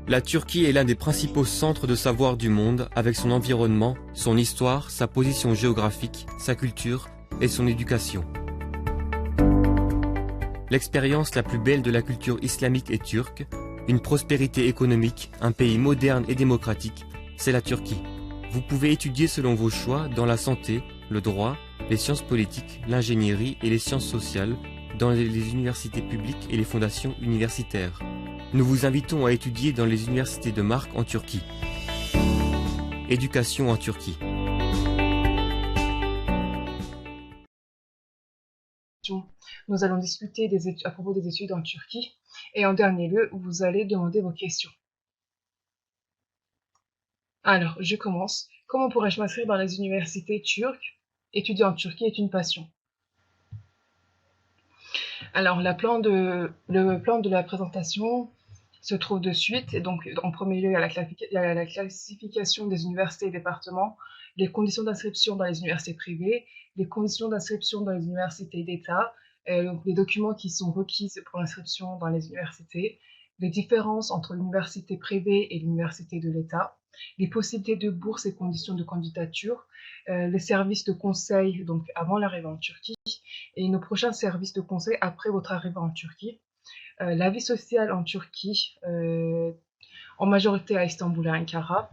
La Turquie est l'un des principaux centres de savoir du monde avec son environnement, son histoire, sa position géographique, sa culture et son éducation. L'expérience la plus belle de la culture islamique et turque, une prospérité économique, un pays moderne et démocratique, c'est la Turquie. Vous pouvez étudier selon vos choix dans la santé, le droit, les sciences politiques, l'ingénierie et les sciences sociales, dans les universités publiques et les fondations universitaires. Nous vous invitons à étudier dans les universités de marque en Turquie. Éducation en Turquie. Nous allons discuter à propos des études en Turquie et en dernier lieu, vous allez demander vos questions. Alors, je commence. Comment pourrais-je m'inscrire dans les universités turques? Étudier en Turquie est une passion. Alors, le plan de la présentation se trouve de suite. Et donc, en premier lieu, il y a la classification des universités et départements, les conditions d'inscription dans les universités privées, les conditions d'inscription dans les universités d'État, donc les documents qui sont requis pour l'inscription dans les universités, les différences entre l'université privée et l'université de l'État, les possibilités de bourse et conditions de candidature, les services de conseil donc avant l'arrivée en Turquie, et nos prochains services de conseil après votre arrivée en Turquie. La vie sociale en Turquie, en majorité à Istanbul et à Ankara.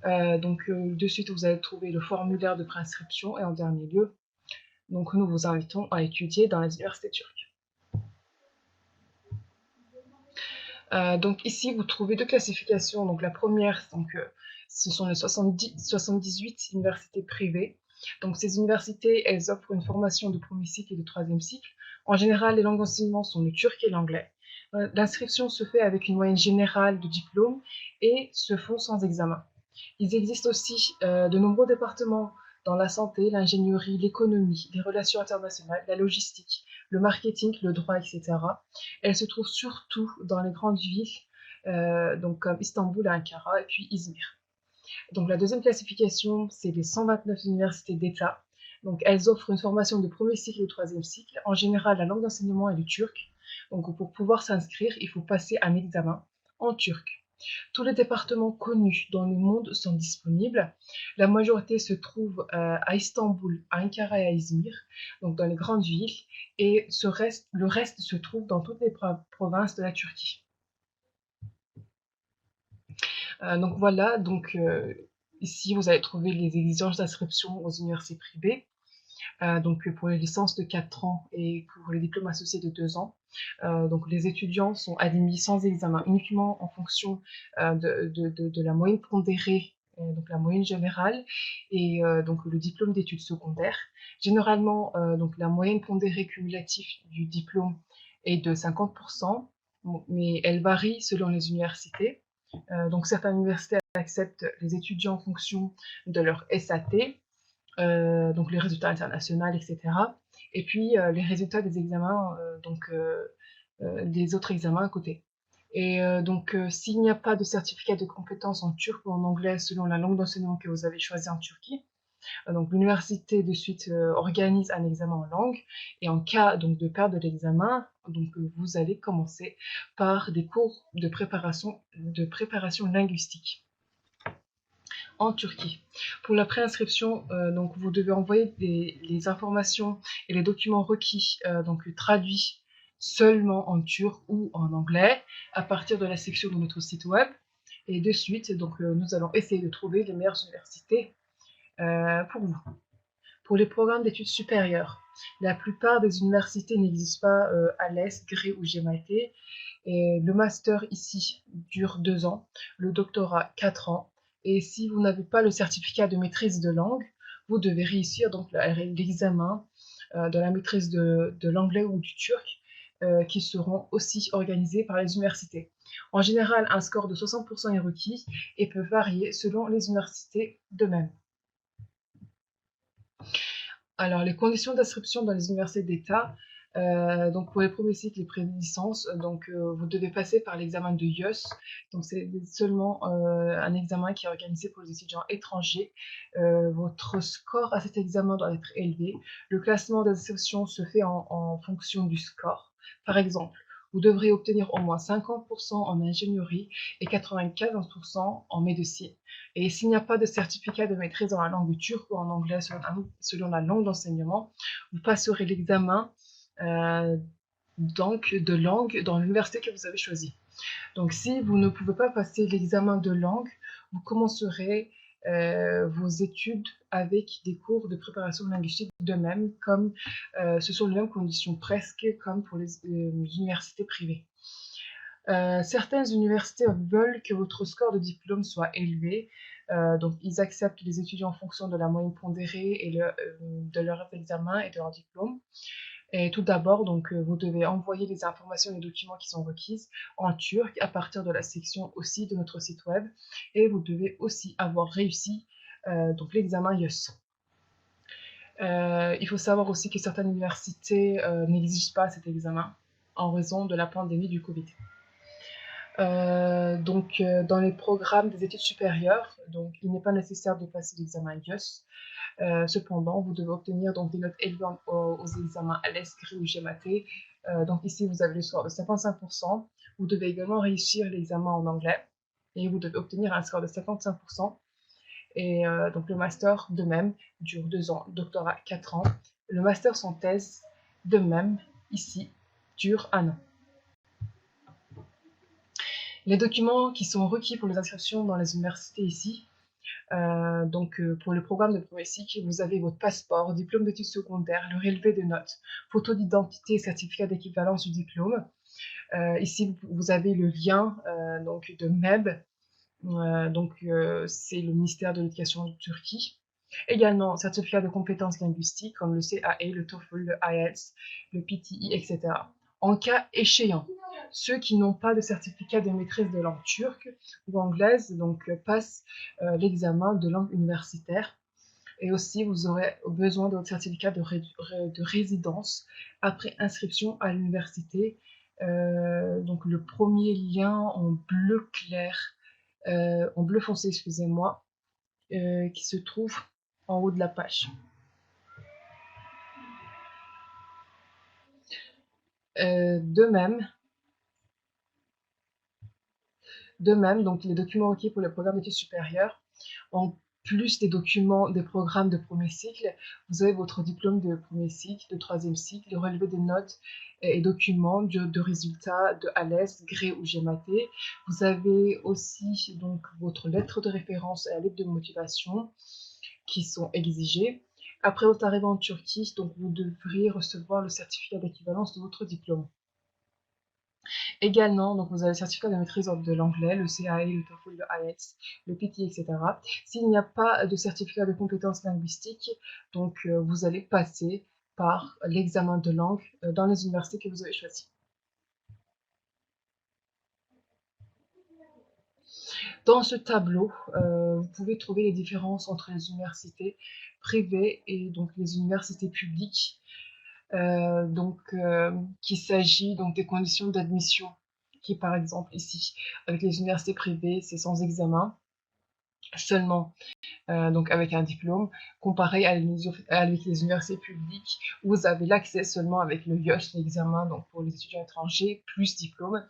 De suite, vous allez trouver le formulaire de préinscription et en dernier lieu, donc nous vous invitons à étudier dans les universités turques. Donc ici, vous trouvez deux classifications. Donc la première, ce sont les 78 universités privées. Donc ces universités, elles offrent une formation de premier cycle et de troisième cycle. En général, les langues d'enseignement sont le turc et l'anglais. L'inscription se fait avec une moyenne générale de diplôme et se font sans examen. Il existe aussi de nombreux départements dans la santé, l'ingénierie, l'économie, les relations internationales, la logistique, le marketing, le droit, etc. Elles se trouvent surtout dans les grandes villes, donc comme Istanbul et Ankara, et puis Izmir. Donc la deuxième classification, c'est les 129 universités d'État. Donc elles offrent une formation de premier cycle et de troisième cycle. En général, la langue d'enseignement est le turc. Donc pour pouvoir s'inscrire, il faut passer un examen en turc. Tous les départements connus dans le monde sont disponibles. La majorité se trouve à Istanbul, à Ankara et à Izmir, donc dans les grandes villes, et le reste se trouve dans toutes les provinces de la Turquie. Donc voilà, ici vous allez trouver les exigences d'inscription aux universités privées. Donc pour les licences de 4 ans et pour les diplômes associés de 2 ans. Donc les étudiants sont admis sans examen, uniquement en fonction de la moyenne pondérée, donc la moyenne générale, et donc le diplôme d'études secondaires. Généralement, donc la moyenne pondérée cumulative du diplôme est de 50%, mais elle varie selon les universités. Donc certaines universités acceptent les étudiants en fonction de leur SAT, donc les résultats internationaux, etc. Et puis les résultats des examens, des autres examens à côté. Et s'il n'y a pas de certificat de compétence en turc ou en anglais selon la langue d'enseignement que vous avez choisie en Turquie, donc l'université de suite organise un examen en langue, et en cas donc de perte de l'examen, vous allez commencer par des cours de préparation linguistique en Turquie. Pour la préinscription, vous devez envoyer les informations et les documents requis, traduits seulement en turc ou en anglais, à partir de la section de notre site web. Et de suite, nous allons essayer de trouver les meilleures universités pour vous. Pour les programmes d'études supérieures, la plupart des universités n'existent pas à l'Est, GRE ou GMAT. Et le master ici dure 2 ans, le doctorat 4 ans. Et si vous n'avez pas le certificat de maîtrise de langue, vous devez réussir l'examen de la maîtrise de l'anglais ou du turc, qui seront aussi organisés par les universités. En général, un score de 60% est requis et peut varier selon les universités de même. Alors, les conditions d'inscription dans les universités d'État, pour les premiers cycles et pré-licences, vous devez passer par l'examen de IELTS. Donc c'est seulement un examen qui est organisé pour les étudiants étrangers. Votre score à cet examen doit être élevé. Le classement d'inscription se fait en fonction du score. Par exemple, vous devrez obtenir au moins 50% en ingénierie et 95% en médecine. Et s'il n'y a pas de certificat de maîtrise dans la langue turque ou en anglais selon la langue d'enseignement, vous passerez l'examen donc de langue dans l'université que vous avez choisie. Donc si vous ne pouvez pas passer l'examen de langue, vous commencerez vos études avec des cours de préparation linguistique de même, comme ce sont les mêmes conditions presque comme pour les universités privées. Certaines universités veulent que votre score de diplôme soit élevé, donc ils acceptent les étudiants en fonction de la moyenne pondérée et de leurs examens et de leur diplôme. Et tout d'abord, donc, vous devez envoyer les informations et les documents qui sont requises en turc à partir de la section aussi de notre site web. Et vous devez aussi avoir réussi donc l'examen IELTS. Il faut savoir aussi que certaines universités n'exigent pas cet examen en raison de la pandémie du Covid. Dans les programmes des études supérieures, donc, il n'est pas nécessaire de passer l'examen IELTS. Cependant, vous devez obtenir donc des notes élevées aux examens ALES, GRE ou GMAT. Donc ici, vous avez le score de 55%. Vous devez également réussir l'examen en anglais et vous devez obtenir un score de 55%. Et donc le master, de même, dure 2 ans, le doctorat 4 ans. Le master sans thèse, de même, ici, dure 1 an. Les documents qui sont requis pour les inscriptions dans les universités ici, pour le programme de premier cycle, vous avez votre passeport, diplôme d'études secondaires, le relevé de notes, photo d'identité, certificat d'équivalence du diplôme. Ici, vous avez le lien de MEB, c'est le ministère de l'Éducation de Turquie. Également, certificat de compétences linguistiques comme le CAE, le TOEFL, le IELTS, le PTE, etc. En cas échéant, ceux qui n'ont pas de certificat de maîtrise de langue turque ou anglaise passent l'examen de langue universitaire. Et aussi, vous aurez besoin de votre certificat de résidence après inscription à l'université. Donc le premier lien en bleu clair, en bleu foncé, excusez-moi, qui se trouve en haut de la page. De même, donc les documents requis pour le programme d'études supérieures, en plus des documents des programmes de premier cycle, vous avez votre diplôme de premier cycle, de troisième cycle, le relevé des notes et documents de résultats de ALES, GRE ou GMAT. Vous avez aussi donc votre lettre de référence et la lettre de motivation qui sont exigées. Après votre arrivée en Turquie, donc vous devriez recevoir le certificat d'équivalence de votre diplôme. Également, donc vous avez le certificat de maîtrise de l'anglais, le CAE, le TOEFL, le IELTS, le PTE, etc. S'il n'y a pas de certificat de compétences linguistiques, donc vous allez passer par l'examen de langue dans les universités que vous avez choisies. Dans ce tableau, vous pouvez trouver les différences entre les universités privées et donc les universités publiques. Qu'il s'agit donc des conditions d'admission, qui par exemple ici, avec les universités privées, c'est sans examen, seulement donc avec un diplôme, comparé avec les universités publiques, où vous avez l'accès seulement avec le IELTS, l'examen donc pour les étudiants étrangers, plus diplôme.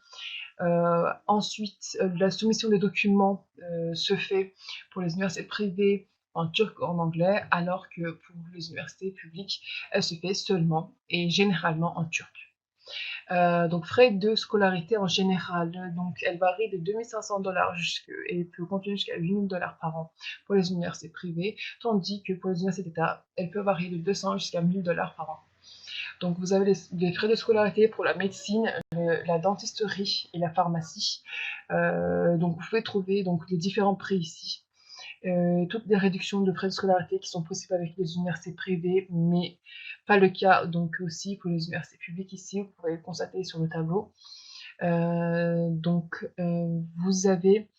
Ensuite, la soumission des documents se fait pour les universités privées en turc ou en anglais, alors que pour les universités publiques, elle se fait seulement et généralement en turc. Donc frais de scolarité en général, donc elle varie de 2500 $ et peut continuer jusqu'à 8000 $ par an pour les universités privées, tandis que pour les universités d'État, elle peut varier de 200 jusqu'à 1000 $ par an. Donc vous avez les frais de scolarité pour la médecine, la dentisterie et la pharmacie. Donc vous pouvez trouver donc les différents prix ici. Toutes les réductions de frais de scolarité qui sont possibles avec les universités privées, mais pas le cas donc aussi pour les universités publiques ici, vous pouvez le constater sur le tableau. Vous avez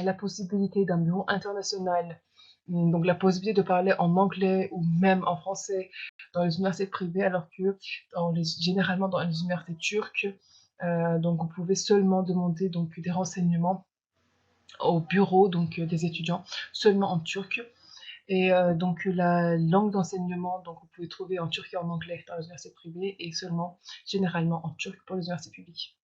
la possibilité d'un bureau international, donc la possibilité de parler en anglais ou même en français dans les universités privées, alors que généralement dans les universités turques, donc vous pouvez seulement demander donc des renseignements au bureau des étudiants seulement en turc. Et donc la langue d'enseignement, donc vous pouvez trouver en turc et en anglais dans les universités privées et seulement généralement en turc pour les universités publiques.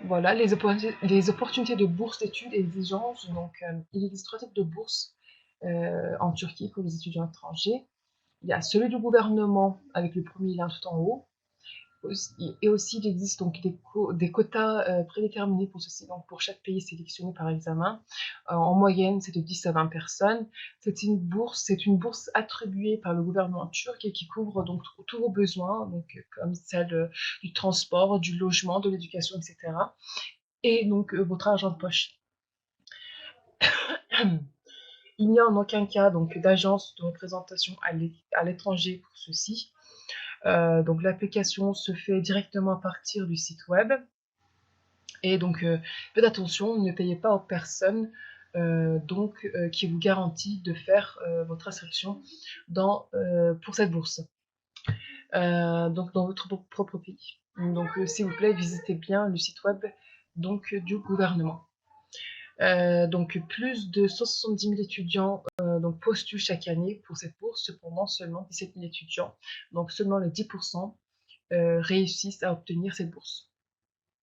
Voilà, les opportunités de bourse d'études et exigences. Donc, il existe trois types de bourses en Turquie pour les étudiants étrangers. Il y a celui du gouvernement avec le premier lien tout en haut. Et aussi, il existe donc des quotas prédéterminés pour ceci, donc pour chaque pays sélectionné par examen. En moyenne, c'est de 10 à 20 personnes. C'est une bourse attribuée par le gouvernement turc et qui couvre donc tous vos besoins, donc comme celle du transport, du logement, de l'éducation, etc. Et donc votre argent de poche. Il n'y a en aucun cas donc d'agence de représentation à l'étranger pour ceci. Donc l'application se fait directement à partir du site web. Et donc faites attention, ne payez pas aux personnes qui vous garantit de faire votre inscription pour cette bourse. Donc dans votre propre pays. Donc s'il vous plaît, visitez bien le site web du gouvernement. Donc plus de 170 000 étudiants donc postulent chaque année pour cette bourse, cependant seulement 17 000 étudiants, donc seulement les 10% réussissent à obtenir cette bourse.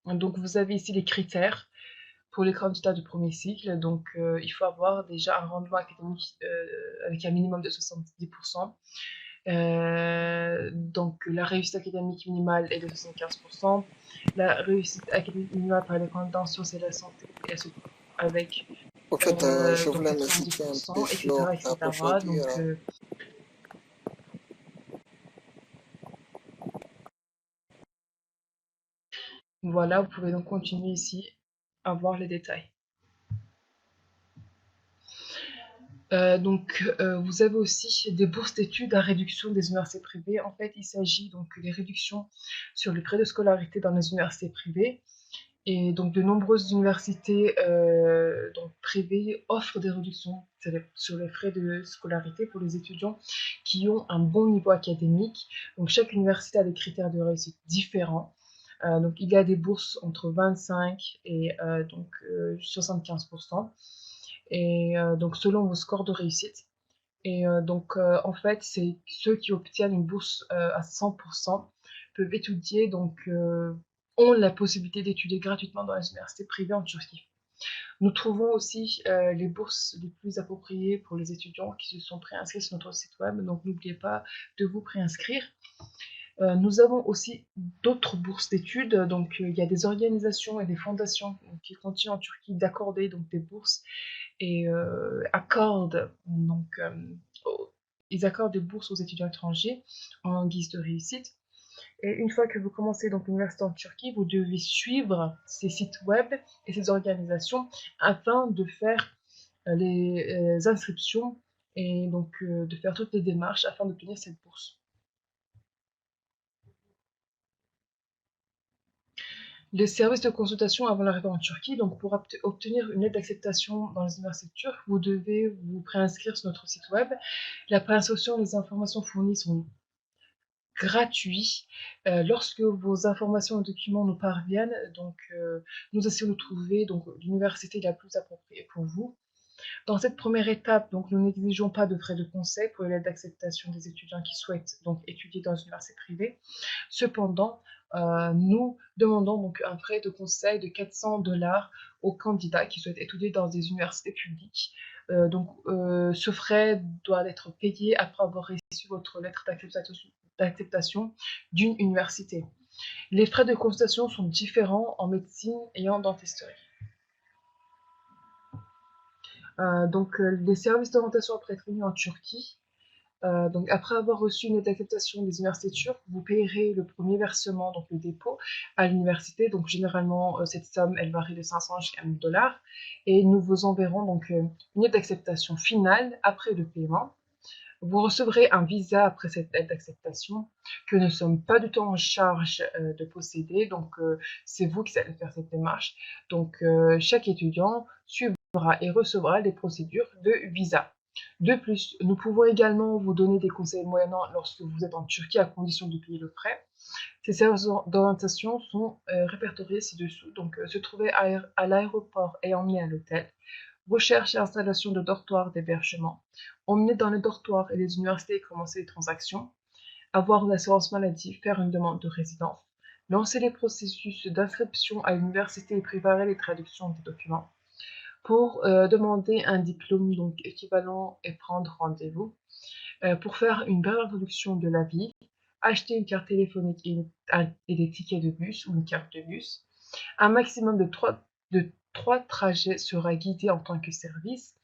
Donc vous avez ici les critères pour les candidats du premier cycle, donc il faut avoir déjà un rendement académique avec un minimum de 70%. Donc la réussite académique minimale est de 75%. La réussite académique minimale par les candidats en sciences et la santé avec Au fait, je donc voulais me situer un 90%, peu etc., sur etc. l'approfondir. Donc voilà, vous pouvez donc continuer ici à voir les détails. Vous avez aussi des bourses d'études à réduction des universités privées. En fait, il s'agit donc des réductions sur les frais de scolarité dans les universités privées. Et donc, de nombreuses universités privées offrent des réductions sur les frais de scolarité pour les étudiants qui ont un bon niveau académique. Donc, chaque université a des critères de réussite différents. Donc, il y a des bourses entre 25 et 75%. Et donc, selon vos scores de réussite. Et en fait, c'est ceux qui obtiennent une bourse à 100% peuvent étudier, ont la possibilité d'étudier gratuitement dans les universités privées en Turquie. Nous trouvons aussi les bourses les plus appropriées pour les étudiants qui se sont préinscrits sur notre site web, donc n'oubliez pas de vous préinscrire. Nous avons aussi d'autres bourses d'études, il y a des organisations et des fondations qui continuent en Turquie d'accorder donc des bourses et ils accordent des bourses aux étudiants étrangers en guise de réussite. Et une fois que vous commencez donc l'université en Turquie, vous devez suivre ces sites web et ces organisations afin de faire les inscriptions et de faire toutes les démarches afin d'obtenir cette bourse. Les services de consultation avant l'arrivée en Turquie, donc pour obtenir une aide d'acceptation dans les universités turques, vous devez vous préinscrire sur notre site web. La préinscription et les informations fournies sont gratuits. Lorsque vos informations et documents nous parviennent, nous essayons de trouver l'université la plus appropriée pour vous. Dans cette première étape, nous n'exigeons pas de frais de conseil pour l'aide d'acceptation des étudiants qui souhaitent étudier dans une université privée. Cependant, nous demandons un frais de conseil de 400 $ aux candidats qui souhaitent étudier dans des universités publiques. Ce frais doit être payé après avoir reçu votre lettre d'acceptation d'une université. Les frais de consultation sont différents en médecine et en dentisterie. Les services d'orientation après être venus en Turquie, après avoir reçu une d'acceptation des universités turques, vous payerez le premier versement, donc le dépôt, à l'université. Donc généralement, cette somme, elle varie de 500 jusqu'à 1000 $. Et nous vous enverrons une aide d'acceptation finale après le paiement. Vous recevrez un visa après cette aide d'acceptation que nous ne sommes pas du tout en charge de posséder. C'est vous qui allez faire cette démarche. Chaque étudiant suivra et recevra les procédures de visa. De plus, nous pouvons également vous donner des conseils moyennant lorsque vous êtes en Turquie à condition de payer le frais. Ces services d'orientation sont répertoriés ci-dessous. Se trouver à l'aéroport et emmener à l'hôtel. recherche et installation de dortoirs d'hébergement, emmener dans les dortoirs et les universités et commencer les transactions, avoir une assurance maladie, faire une demande de résidence, lancer les processus d'inscription à l'université et préparer les traductions des documents. Pour demander un diplôme donc équivalent et prendre rendez-vous, pour faire une brève introduction de la vie, acheter une carte téléphonique et des tickets de bus ou une carte de bus. Un maximum de 3 trajets sera guidé en tant que service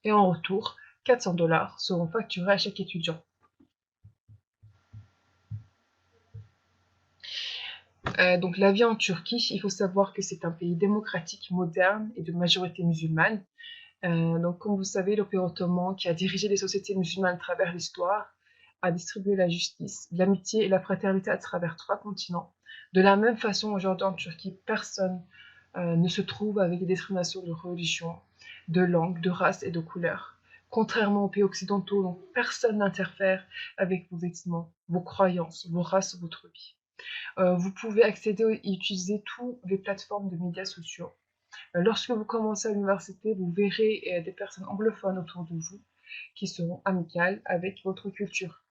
et en retour, 400 $ seront facturés à chaque étudiant. Donc la vie en Turquie, il faut savoir que c'est un pays démocratique, moderne et de majorité musulmane. Donc comme vous savez, l'Empire ottoman qui a dirigé les sociétés musulmanes à travers l'histoire a distribué la justice, l'amitié et la fraternité à travers 3 continents. De la même façon, aujourd'hui en Turquie, personne ne se trouve avec des discriminations de religion, de langue, de race et de couleur. Contrairement aux pays occidentaux, donc personne n'interfère avec vos vêtements, vos croyances, vos races, votre vie. Vous pouvez accéder et utiliser toutes les plateformes de médias sociaux. Lorsque vous commencez à l'université, vous verrez des personnes anglophones autour de vous qui seront amicales avec votre culture.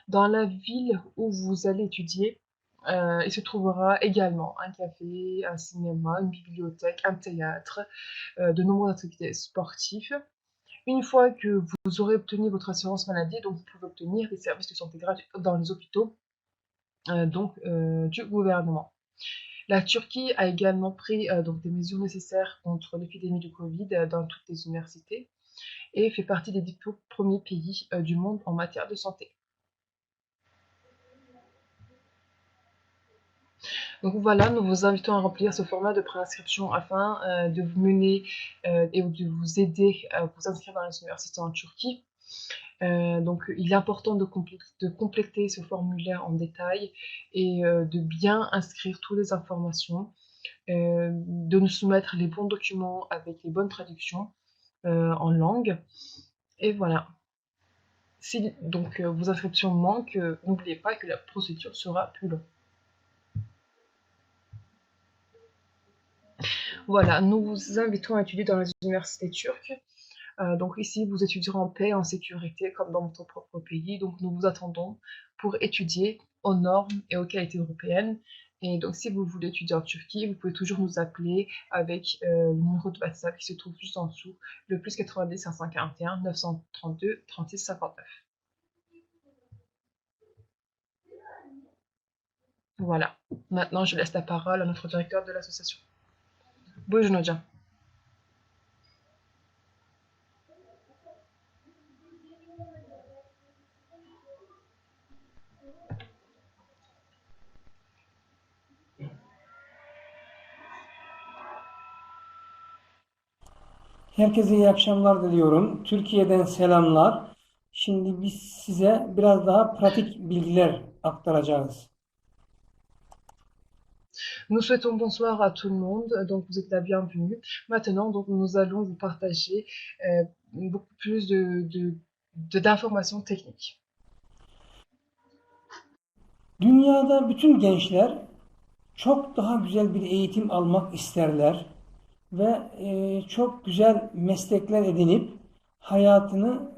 Dans la ville où vous allez étudier, il se trouvera également un café, un cinéma, une bibliothèque, un théâtre, de nombreuses activités sportives. Une fois que vous aurez obtenu votre assurance maladie, donc vous pouvez obtenir des services de santé gratuits dans les hôpitaux du gouvernement. La Turquie a également pris donc des mesures nécessaires contre l'épidémie de Covid dans toutes les universités et fait partie des 10 premiers pays du monde en matière de santé. Donc voilà, nous vous invitons à remplir ce format de préinscription afin de vous mener et de vous aider à vous inscrire dans les universités en Turquie. Donc il est important de compléter ce formulaire en détail et de bien inscrire toutes les informations, de nous soumettre les bons documents avec les bonnes traductions en langue. Et voilà. Si donc vos inscriptions manquent, n'oubliez pas que la procédure sera plus longue. Voilà, nous vous invitons à étudier dans les universités turques. Donc ici, vous étudierez en paix, en sécurité, comme dans votre propre pays. Donc nous vous attendons pour étudier aux normes et aux qualités européennes. Et donc si vous voulez étudier en Turquie, vous pouvez toujours nous appeler avec le numéro de WhatsApp qui se trouve juste en dessous, le plus 90 541 932 36 59. Voilà. Maintenant, je laisse la parole à notre directeur de l'association. Buyurun hocam. Herkese iyi akşamlar diliyorum. Türkiye'den selamlar. Şimdi biz size biraz daha pratik bilgiler aktaracağız. Nous souhaitons bonsoir à tout le monde, donc vous êtes la bienvenue. Maintenant, donc nous allons vous partager beaucoup plus d'informations techniques. Dünyada bütün gençler çok daha güzel bir eğitim almak isterler ve çok güzel meslekler edinip hayatını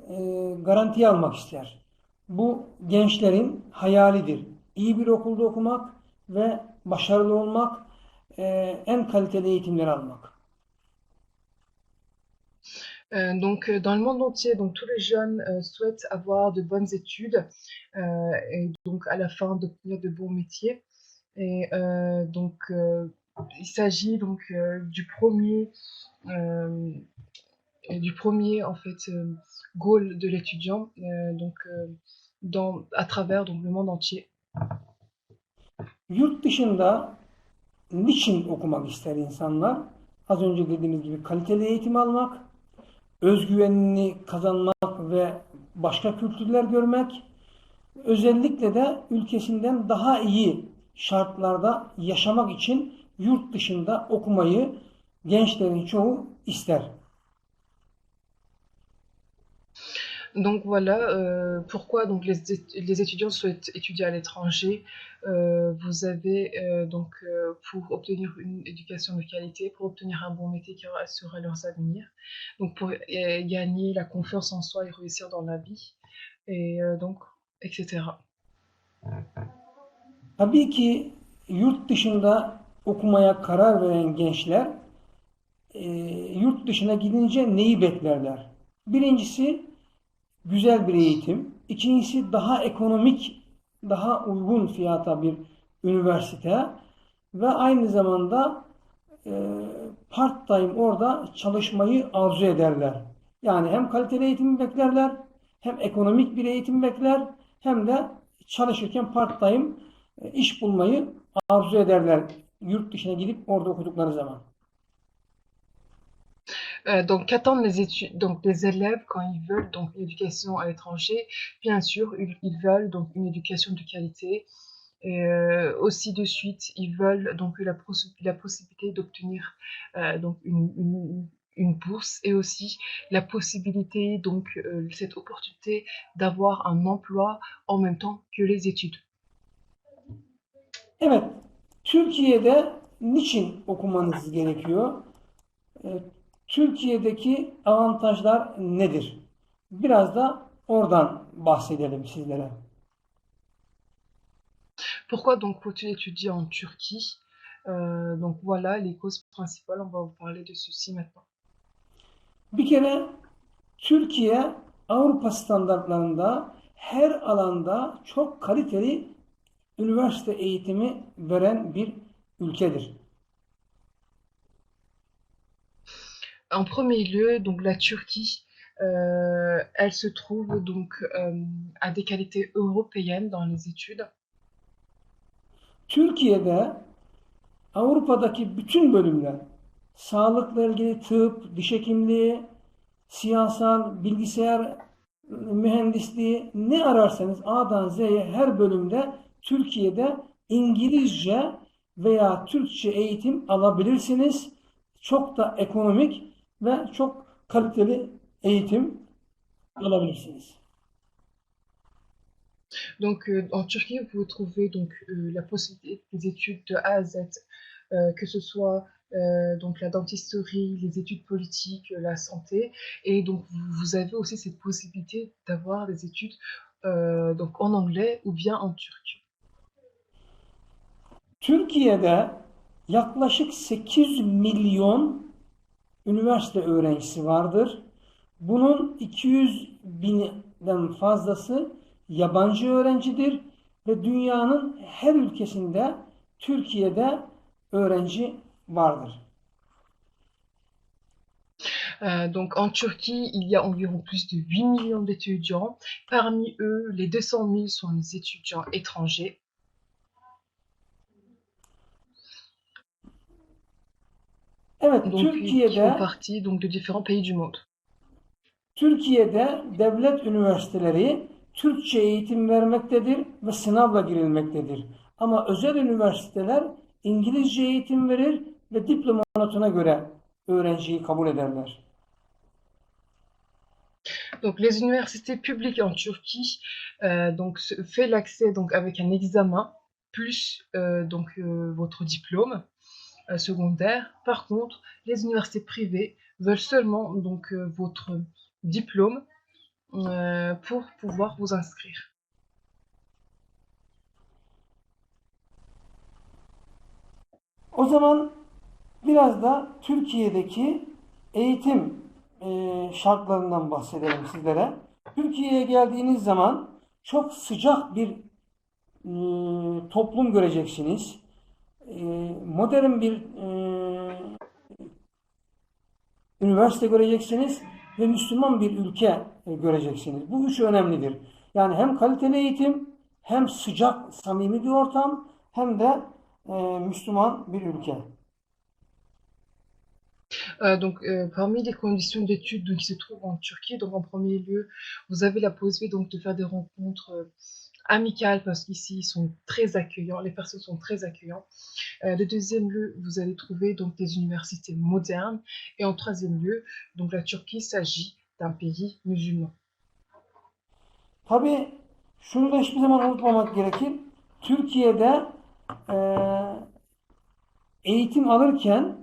garantiye almak ister. Bu gençlerin hayalidir. İyi bir okulda okumak ve başarılı olmak, en kaliteli eğitimleri almak. Donc dans le monde entier, donc tous les jeunes souhaitent avoir de bonnes études et donc à la fin d'obtenir de bons métiers. Et donc il s'agit donc du premier en fait goal de l'étudiant à travers donc le monde entier. Yurt dışında niçin okumak ister insanlar? Az önce dediğimiz gibi kaliteli eğitim almak, özgüvenini kazanmak ve başka kültürler görmek, özellikle de ülkesinden daha iyi şartlarda yaşamak için yurt dışında okumayı gençlerin çoğu ister. Donc voilà, pourquoi donc les étudiants souhaitent étudier à l'étranger. Vous avez pour obtenir une éducation de qualité, pour obtenir un bon métier qui assurera leurs avenirs, donc pour gagner la confiance en soi et réussir dans la vie, et donc, etc. Tabii ki yurt dışında okumaya karar veren gençler e, yurt dışına gidince neyi beklerler? Birincisi güzel bir eğitim. İkincisi daha ekonomik, daha uygun fiyata bir üniversite ve aynı zamanda part-time orada çalışmayı arzu ederler. Yani hem kaliteli eğitimi beklerler, hem ekonomik bir eğitim bekler, hem de çalışırken part-time iş bulmayı arzu ederler yurt dışına gidip orada okudukları zaman. Donc, qu'attendent les études, donc les élèves quand ils veulent donc une éducation à l'étranger? Bien sûr, ils veulent donc une éducation de qualité. Et aussi de suite, ils veulent donc la possibilité d'obtenir donc une bourse et aussi la possibilité donc cette opportunité d'avoir un emploi en même temps que les études. Evet, Türkiye'de niçin okumanız gerekiyor? Türkiye'deki avantajlar nedir? Biraz da oradan bahsedelim sizlere. Pourquoi donc faut-il étudier en Turquie? Donc voilà les causes principales, on va vous parler de ceci maintenant. Bir kere Türkiye Avrupa standartlarında her alanda çok kaliteli üniversite eğitimi veren bir ülkedir. En premier lieu, donc la Turquie, elle se trouve donc à des qualités européennes dans les études. Türkiye'de Avrupa'daki bütün bölümler, sağlıkla ilgili tıp, diş hekimliği, siyasal, bilgisayar mühendisliği ne ararsanız A'dan Z'ye her bölümde Türkiye'de İngilizce veya Türkçe eğitim alabilirsiniz. Çok da ekonomik ve çok kaliteli eğitim alabilirsiniz. Donc en Turquie, vous pouvez trouver donc la possibilité des études de A à Z, que ce soit donc la dentisterie, les études politiques, la santé, et donc vous avez aussi cette possibilité d'avoir des études donc en anglais ou bien en turc. Türkiye'de yaklaşık 8 milyon üniversite öğrencisi vardır. Bunun 200 binden fazlası yabancı öğrencidir ve dünyanın her ülkesinde Türkiye'de öğrenci vardır. Donc en Turquie, il y a environ plus de 8 millions d'étudiants. Parmi eux, les 200 000 sont les étudiants étrangers. Evet, donc qui font partie donc de différents pays du monde. Türkiye'de devlet üniversiteleri Türkçe eğitim vermektedir ve sınavla girilmektedir. Ama özel üniversiteler İngilizce eğitim verir ve diploma notuna göre öğrenciyi kabul ederler. Donc les universités publiques en Turquie donc fait l'accès donc avec un examen plus votre diplôme secondaire. Par contre, les universités privées veulent seulement donc votre diplôme pour pouvoir vous inscrire. O zaman biraz da Türkiye'deki eğitim şartlarından bahsedelim sizlere. Türkiye'ye geldiğiniz zaman çok sıcak bir toplum göreceksiniz. Modern bir üniversite göreceksiniz ve Müslüman bir ülke göreceksiniz. Bu üçü önemlidir. Yani hem kaliteli eğitim, hem sıcak, samimi bir ortam, hem de Müslüman bir ülke. Parmi les conditions d'études qui se trouvent en Turquie, donc en premier lieu, vous avez la possibilité donc de faire des rencontres amicales parce qu'ici ils sont très accueillants, les personnes sont très accueillantes. De deuxième lieu, vous allez trouver donc des universités modernes et en troisième lieu, donc la Turquie s'agit d'un pays musulman. Tabii şunu da hiçbir zaman unutmamak gerekir. Türkiye'de e, eğitim alırken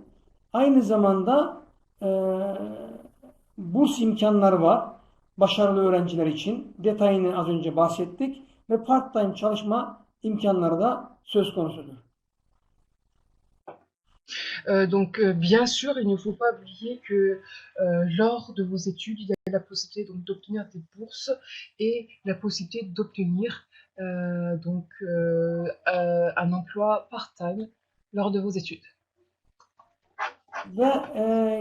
aynı zamanda e, burs imkanları var. Başarılı öğrenciler için. Detayını az önce bahsettik. Ve part-time çalışma imkanları da söz konusudur. Bien sûr, il ne faut pas oublier que lors de vos études, il y a la possibilité donc d'obtenir des bourses et la possibilité d'obtenir un emploi part-time lors de vos études. Ve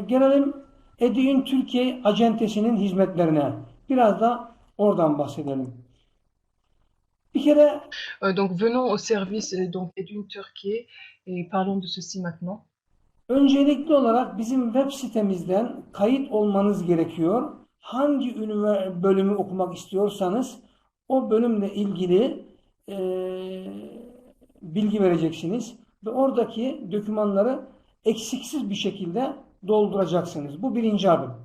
gelelim EDÜ'nün Türkiye acentesinin hizmetlerine. Biraz da oradan bahsedelim. Bir kere Donc venons au service donc Edune Turquie et parlons de ceci maintenant. öncelikli olarak bizim web sitemizden kayıt olmanız gerekiyor. Hangi bölümü okumak istiyorsanız o bölümle ilgili bilgi vereceksiniz ve oradaki dokümanları eksiksiz bir şekilde dolduracaksınız. Bu birinci adım.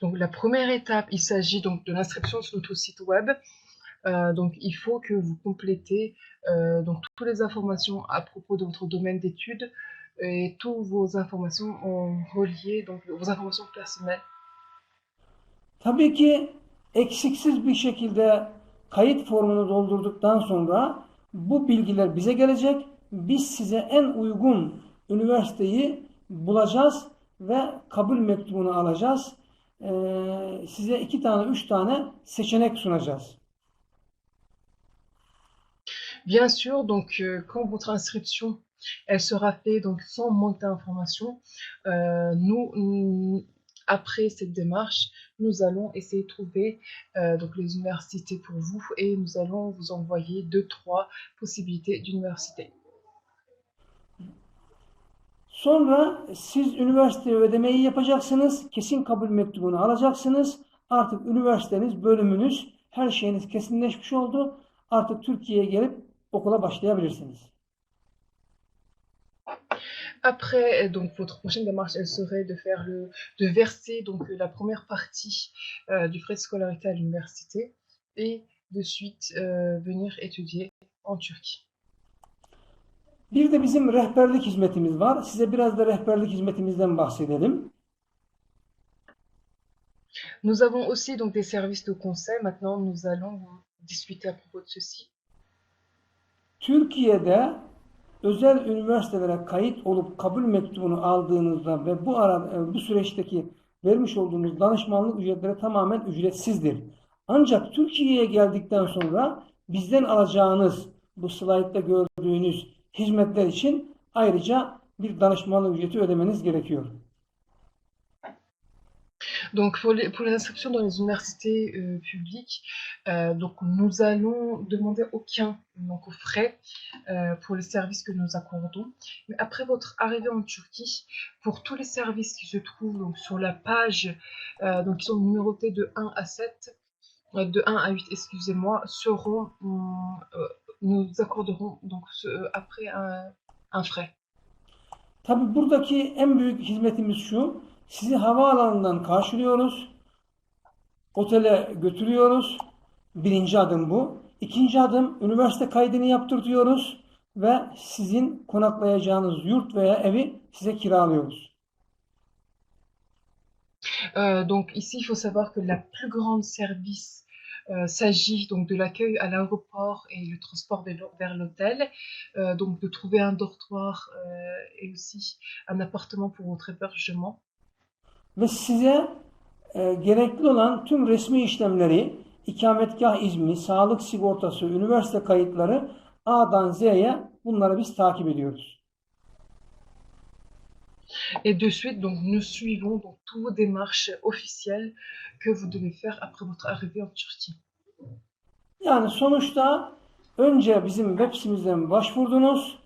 Donc la première étape, il s'agit donc de l'inscription sur notre site web. Donc il faut que vous complétez donc toutes les informations à propos de votre domaine d'études et toutes vos informations reliées, donc vos informations personnelles. Tabii ki eksiksiz bir şekilde kayıt formunu doldurduktan sonra bu bilgiler bize gelecek. Biz size en uygun üniversiteyi bulacağız ve kabul mektubunu alacağız. Size 2 tane, 3 tane seçenek sunacağız. Bien sûr, donc quand votre inscription elle sera faite donc sans manque d'informations, après cette démarche, nous allons essayer de trouver donc les universités pour vous et nous allons vous envoyer 2-3 possibilités d'universités. Sonra siz üniversiteye ödemeyi yapacaksınız. Kesin kabul mektubunu alacaksınız. Artık üniversiteniz, bölümünüz, her şeyiniz kesinleşmiş oldu. Artık Türkiye'ye gelip okula başlayabilirsiniz. Après, donc votre prochaine démarche, elle serait de verser donc la première partie du frais de scolarité à l'université et de suite venir étudier en Turquie. Bir de bizim rehberlik hizmetimiz var. Size biraz da rehberlik hizmetimizden bahsedelim. Nous avons aussi donc des services de conseil. Maintenant, nous allons discuter à propos de ceci. Türkiye'de özel üniversitelere kayıt olup kabul mektubunu aldığınızda ve bu süreçteki vermiş olduğunuz danışmanlık ücretleri tamamen ücretsizdir. Ancak Türkiye'ye geldikten sonra bizden alacağınız bu slaytta gördüğünüz hizmetler için ayrıca bir danışmanlık ücreti ödemeniz gerekiyor. Donc pour les inscriptions dans les universités publiques, donc nous allons demander aucun donc, frais pour les services que nous accordons. Mais après votre arrivée en Turquie, pour tous les services qui se trouvent donc, sur la page, donc qui sont numérotés de 1 à 7, de 1 à 8, excusez-moi, nous accorderons donc après un frais. Tabii buradaki en büyük hizmetimiz şu. Sizi havaalanından karşılıyoruz. Otele götürüyoruz. Birinci adım bu. İkinci adım üniversite kaydını yaptırtıyoruz ve sizin konaklayacağınız yurt veya evi size kiralıyoruz. Donc ici, il faut savoir que la plus grande service s'agit donc de l'accueil à l'aéroport et le transport vers l'hôtel, donc de trouver un dortoir et aussi un appartement pour votre hébergement. Ve size gerekli olan tüm resmi işlemleri, ikametgah izni, sağlık sigortası, üniversite kayıtları A'dan Z'ye bunları biz takip ediyoruz. Et de suite, donc nous suivons donc toutes vos démarches officielles que vous devez faire après votre arrivée en Turquie. Yani sonuçta önce bizim web sitemizden başvurdunuz,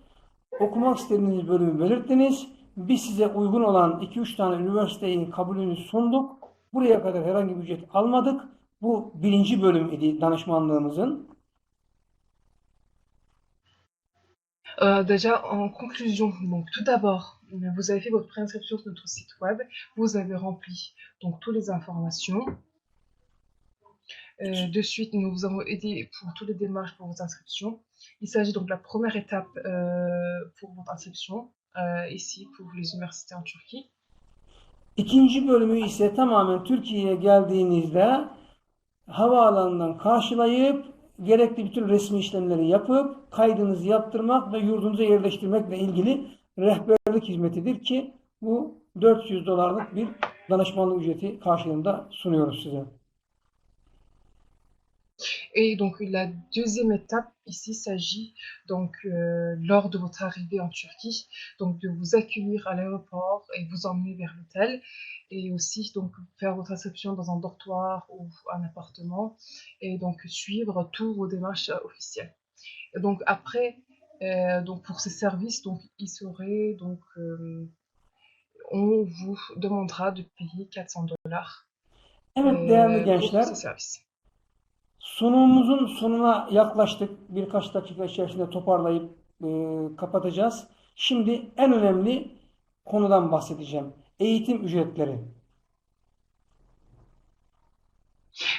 okumak istediğiniz bölümü belirttiniz. Biz size uygun olan 2-3 tane üniversitenin kabulünü sunduk. Buraya kadar herhangi bir ücret almadık. Bu birinci bölüm idi danışmanlığımızın. Déjà, en conclusion, donc tout d'abord, vous avez fait votre préinscription sur notre site web, vous avez rempli donc toutes les informations. De suite, nous vous avons aidé pour toutes les démarches pour vos inscriptions. Il s'agit donc de la première étape pour votre inscription ici pour les universités en Turquie. İkinci bölümü ise tamamen Türkiye'ye geldiğinizde havaalanından karşılayıp gerekli bütün resmi işlemleri yapıp kaydınızı yaptırmak ve yurdunuza yerleştirmekle ilgili rehberlik hizmetidir ki bu 400 dolarlık bir danışmanlık ücreti karşılığında sunuyoruz size. Et donc la deuxième étape ici s'agit donc lors de votre arrivée en Turquie, donc de vous accueillir à l'aéroport et vous emmener vers l'hôtel, et aussi donc faire votre réception dans un dortoir ou un appartement, et donc suivre tous vos démarches officielles. Et donc après, donc pour ces services, donc il serait donc on vous demandera de payer 400 dollars Evet değerli pour gençler, ces services. sunumumuzun sonuna yaklaştık. Birkaç dakika içerisinde toparlayıp kapatacağız. Şimdi en önemli konudan bahsedeceğim. Eğitim ücretleri.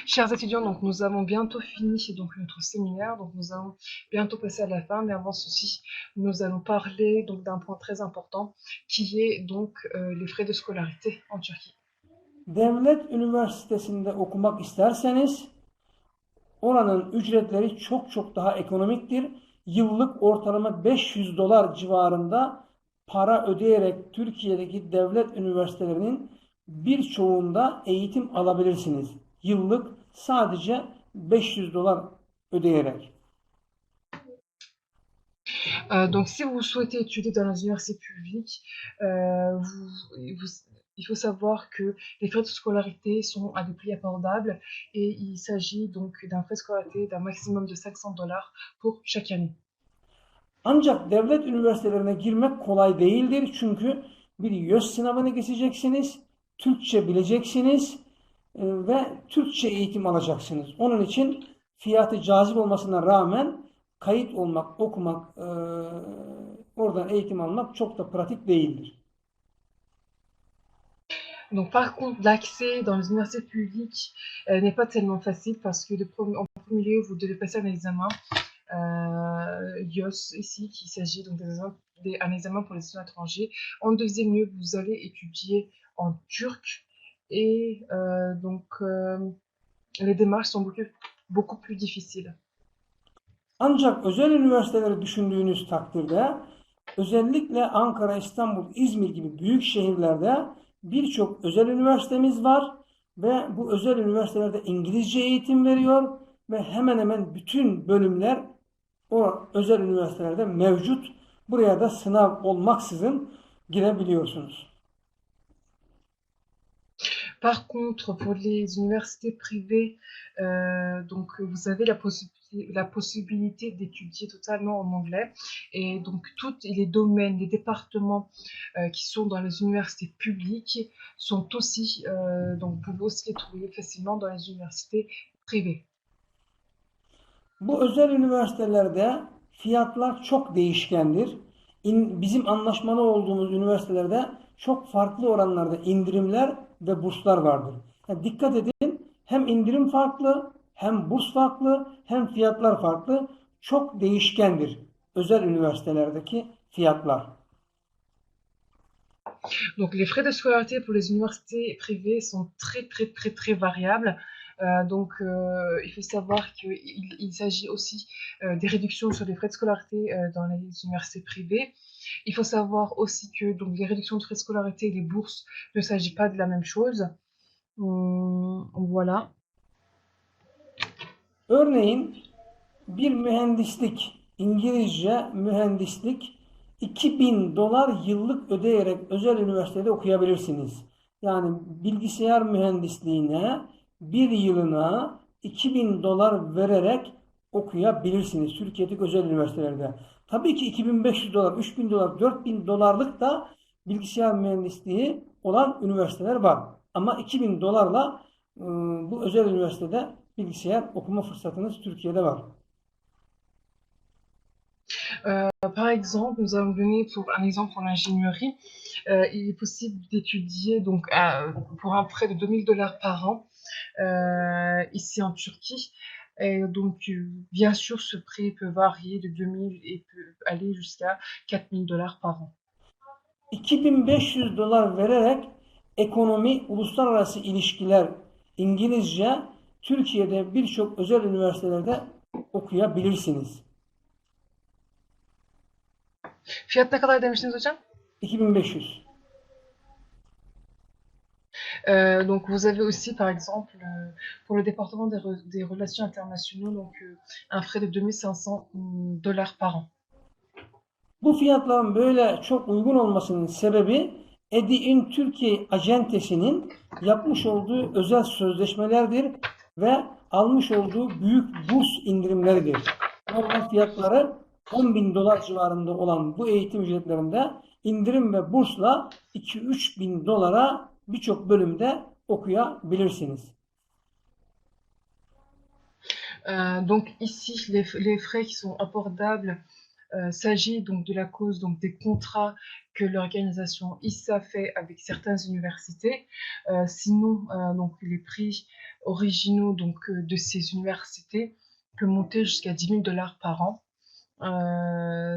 Chers étudiants, donc nous avons bientôt fini donc notre séminaire, donc nous allons bientôt passer à la fin, mais avant ceci, nous allons parler donc d'un point très important qui est donc les frais de scolarité en Turquie. Devlet üniversitesinde okumak isterseniz oranın ücretleri çok daha ekonomiktir. Yıllık ortalama 500 dolar civarında para ödeyerek Türkiye'deki devlet üniversitelerinin birçoğunda eğitim alabilirsiniz. Yıllık sadece 500 dolar ödeyerek. Donc si vous souhaitez étudier dans les universités publiques, il faut savoir que les frais de scolarité sont à des prix abordables et il s'agit donc d'un frais de scolarité d'un maximum de 500 dollars pour chaque année. Ancak devlet üniversitelerine girmek kolay değildir. Çünkü bir YÖS sınavını geçeceksiniz, Türkçe bileceksiniz ve Türkçe eğitim alacaksınız. Onun için fiyatı cazip olmasına rağmen kayıt olmak, okumak, oradan eğitim almak çok da pratik değildir. Donc par contre, l'accès dans les universités publiques n'est pas tellement facile parce que en premier lieu, vous devez passer un examen YOS ici, qui s'agit donc d'un examen pour les étudiants étrangers. En deuxième lieu, vous allez étudier en turc et donc les démarches sont beaucoup plus difficiles. Ancak özel üniversiteleri düşündüğünüz takdirde özellikle Ankara, İstanbul, İzmir gibi büyük şehirlerde birçok özel üniversitemiz var ve bu özel üniversitelerde İngilizce eğitim veriyor ve hemen hemen bütün bölümler o özel üniversitelerde mevcut. Buraya da sınav olmaksızın girebiliyorsunuz. Par contre, pour les universités privées, donc vous avez la possibilité d'étudier totalement en anglais. Et donc tous les domaines, les départements qui sont dans les universités publiques sont aussi, donc vous pouvez aussi les trouver facilement dans les universités privées. Bu özel üniversitelerde fiyatlar çok değişkendir. Bizim anlaşmalı olduğumuz üniversitelerde çok farklı oranlarda indirimler ve burslar vardır. Yani dikkat edin, hem indirim farklı, hem burs farklı, hem fiyatlar farklı. Çok değişkendir özel üniversitelerdeki fiyatlar. Donc les frais de scolarité pour les universités privées sont très variables. Il faut savoir qu'il s'agit aussi des réductions sur les frais de scolarité dans les universités privées. Il faut savoir aussi que donc, les réductions de frais de scolarité et les bourses ne s'agit pas de la même chose. Voilà. Örneğin bir mühendislik, İngilizce mühendislik 2000 dolar yıllık ödeyerek özel üniversitede okuyabilirsiniz. Yani bilgisayar mühendisliğine bir yılına 2000 dolar vererek okuyabilirsiniz Türkiye'deki özel üniversitelerde. Tabii ki 2500 dolar, 3000 dolar, 4000 dolarlık da bilgisayar mühendisliği olan üniversiteler var. Ama 2000 dolarla bu özel üniversitede bilgisayar okuma fırsatınız Türkiye'de var. Par exemple, nous allons donner un exemple pour l'ingénierie. Il est possible d'étudier donc pour un prêt de 2000 dollars par an ici en Turquie. Et donc, bien sûr, ce prix peut varier de 2000 et peut aller jusqu'à 4000 dollars par an. 2500 dolar vererek ekonomi, uluslararası ilişkiler İngilizce Türkiye'de birçok özel üniversitelerde okuyabilirsiniz. Fiyat ne kadar demiştiniz hocam? 2500. Donc, vous avez aussi, par exemple, pour le département des relations internationales, donc un frais de 2500 dollars par an. Bu fiyatların böyle çok uygun olmasının sebebi Edi'in Türkiye acentesinin yapmış olduğu özel sözleşmelerdir ve almış olduğu büyük burs indirimleridir. Normal fiyatları 10.000 dolar civarında olan bu eğitim ücretlerinde indirim ve bursla 2-3 bin dolara birçok bölümde okuyabilirsiniz. Donc ici, les frais qui sont abordables s'agit donc de la cause donc des contrats que l'organisation ISA fait avec certaines universités. Sinon, donc les prix originaux donc de ces universités peut monter jusqu'à 10 000 dollars par an.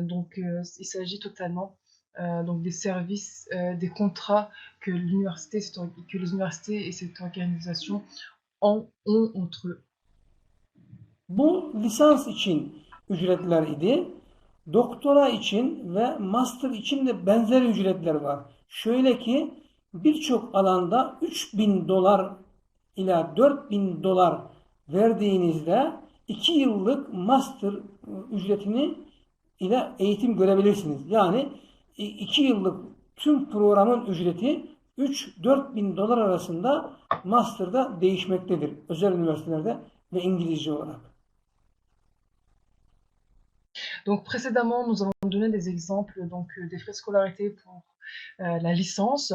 Donc il s'agit totalement donc des services, des contrats que les universités et cette organisation ont entre eux. Bu lisans için ücretler idi. Doktora için ve master için de benzer ücretler var. Şöyle ki birçok alanda 3.000 dolar ila 4.000 dolar verdiğinizde 2 yıllık master ücretini ile eğitim görebilirsiniz. Yani 2 yıllık tüm programın ücreti 3-4 bin dolar arasında master'da değişmektedir. Özel üniversitelerde ve İngilizce olarak. Donc précédemment, nous avons donné des exemples donc des frais de scolarité pour la licence.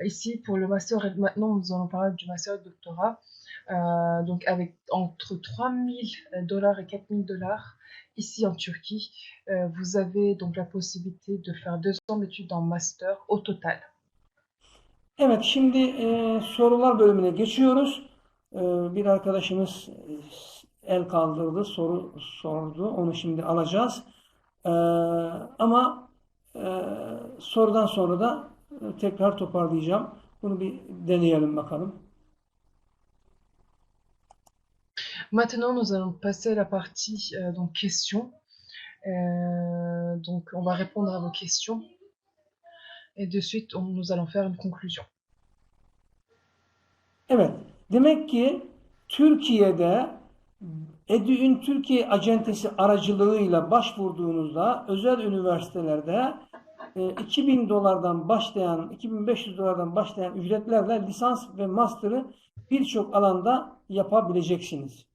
Ici, pour le master, et maintenant nous allons parler du master et du doctorat. Donc avec entre 3000 dollars et 4000 dollars ici en Turquie, vous avez donc la possibilité de faire 2 ans d'études en master au total. Evet, şimdi sorular bölümüne geçiyoruz. Bir arkadaşımız el kaldırdı, soru sordu. Onu şimdi alacağız. Ama sorudan sonra da tekrar toparlayacağım. Bunu bir deneyelim bakalım. Maintenant, nous allons passer à la partie donc questions. Donc, on va répondre à vos questions et de suite, nous allons faire une conclusion. Evet, demek ki Türkiye'de EDÜ'ün Türkiye acentesi aracılığıyla başvurduğunuzda özel üniversitelerde 2000 dolardan başlayan, 2500 dolardan başlayan ücretlerle lisans ve master'ı birçok alanda yapabileceksiniz.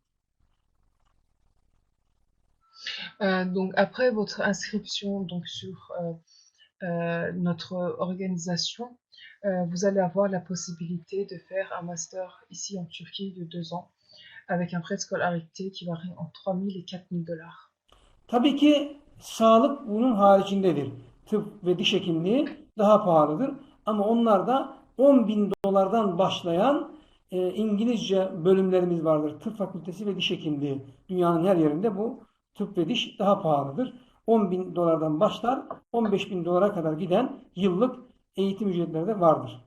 Donc après votre inscription donc sur notre organisation, vous allez avoir la possibilité de faire un master ici en Turquie de 2 ans avec un frais de scolarité qui varie entre 3000 et 4000 dollars. Tabii ki sağlık bunun haricindedir. Tıp ve diş hekimliği daha pahalıdır. Ama onlar da 10.000 dolardan başlayan İngilizce bölümlerimiz vardır. Tıp fakültesi ve diş hekimliği. Dünyanın her yerinde bu tıp ve diş daha pahalıdır. 10.000 dolardan başlar, 15.000 dolara kadar giden yıllık eğitim ücretleri de vardır.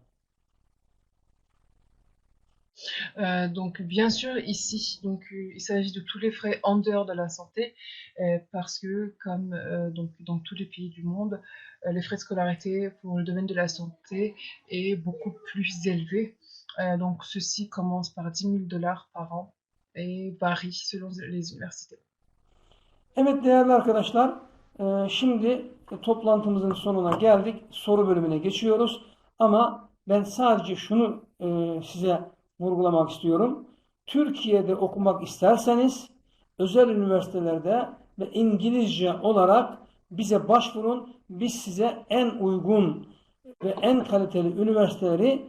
Donc bien sûr ici donc il s'agit de tous les frais en dehors de la santé parce que comme donc dans tous les pays du monde les frais de scolarité pour le domaine de la santé est beaucoup plus élevé. Donc ceci commence par 10 000 dollars par an et varie selon les universités. Evet değerli arkadaşlar, şimdi toplantımızın sonuna geldik. Soru bölümüne geçiyoruz. Ama ben sadece şunu size vurgulamak istiyorum. Türkiye'de okumak isterseniz özel üniversitelerde ve İngilizce olarak bize başvurun. Biz size en uygun ve en kaliteli üniversiteleri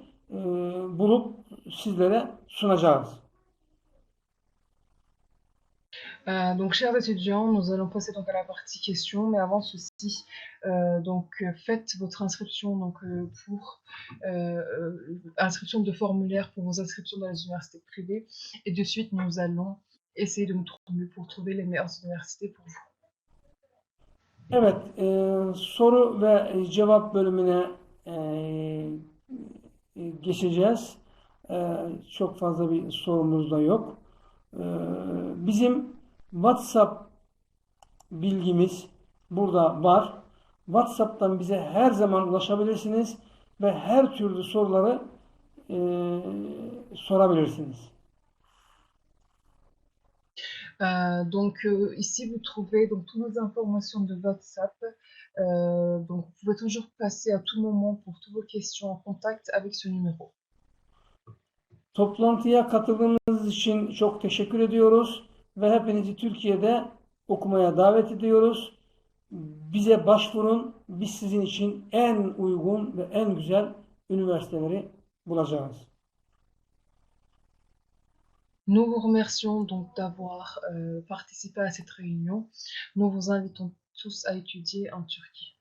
bulup sizlere sunacağız. Donc, chers étudiants, nous allons passer donc à la partie questions, mais avant ceci, faites votre inscription pour inscription de formulaire pour vos inscriptions dans les universités privées, et de suite nous allons essayer de trouver les meilleures universités pour vous. Evet, soru ve cevap bölümüne geçeceğiz. Çok fazla bir sorumuz da yok. Bizim WhatsApp bilgimiz burada var. WhatsApp'tan bize her zaman ulaşabilirsiniz ve her türlü soruları sorabilirsiniz. Ici, vous trouvez donc toutes nos informations de WhatsApp. Donc, vous pouvez toujours passer à tout moment pour toutes vos questions en contact avec ce numéro. Toplantıya katıldığınız için çok teşekkür ediyoruz ve hepinizi Türkiye'de okumaya davet ediyoruz. Bize başvurun. Biz sizin için en uygun ve en güzel üniversiteleri bulacağız. Nous vous remercions donc d'avoir participé à cette réunion. Nous vous invitons tous à étudier en Turquie.